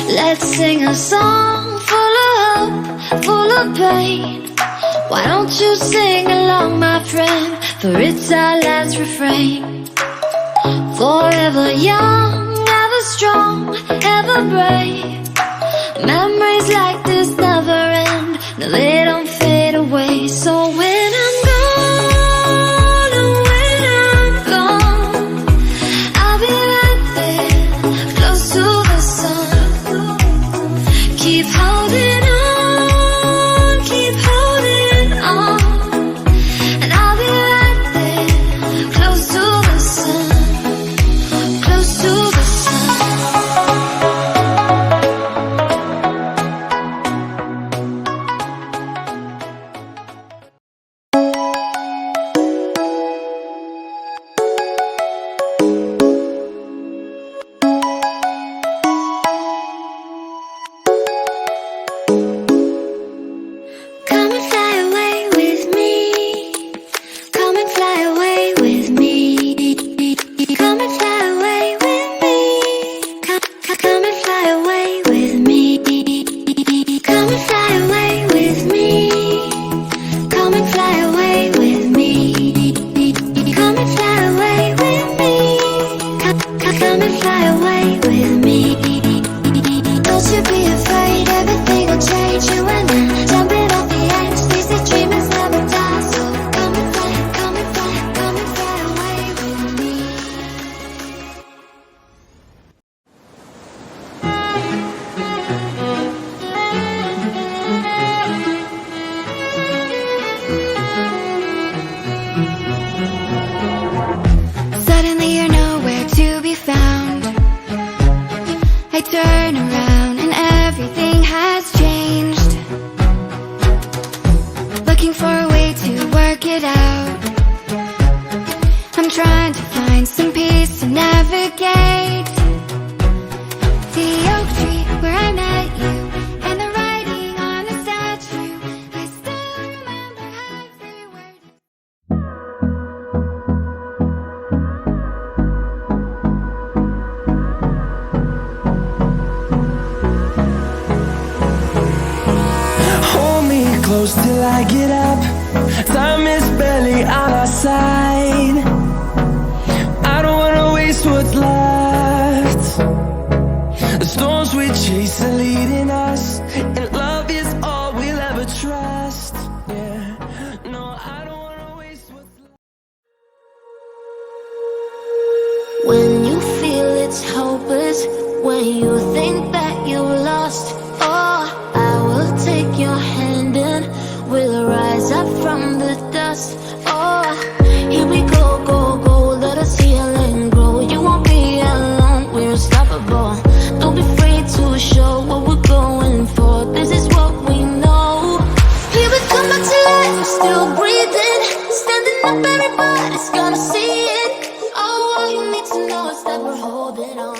Let's sing a song full of hope, full of pain. Why don't you sing along, my friend, for it's our last refrain. Forever young, ever strong, ever brave. Memories like this never end, no, they don't fade away. So when I'm gone, and when I'm gone, I'll be right there, close to the sun. Keep holding on, keep holding on, and I'll be right there, close to the sun, close to the sun. Come and fly away with me. Come and fly away with me. Come and fly away with me. Come and fly away with me. Come and fly away with me. Come and fly away with me. Come and fly away with me. Come and fly away with me. Don't you be afraid, everything will change. You and I, jumping off the edge. They say dreamers never die. So come and fly, come and fly, come and fly away with me. Suddenly you're nowhere to be found. I turn around and everything has changed. Looking for a way to work it out. I'm trying to find some peace to navigate. The oak tree where I met you, and the writing on the statue. I still remember every word. Hold me close till I get up. Time is barely on our side. I don't wanna waste what's left. The storms we chase are leading us, and love is all we'll ever trust. Yeah, no, I don't wanna waste what's left. When you feel it's hopeless, when you think that you're lost, oh, I will take your hand and we'll rise up from the dust. Oh, here we go, go, go, let us heal and grow. You won't be alone, we're unstoppable. Don't be afraid to show what we're going for. This is what we know. Here we come back to life, we're still breathing. Standing up, everybody's gonna see it. Oh, all you need to know is that we're holding on.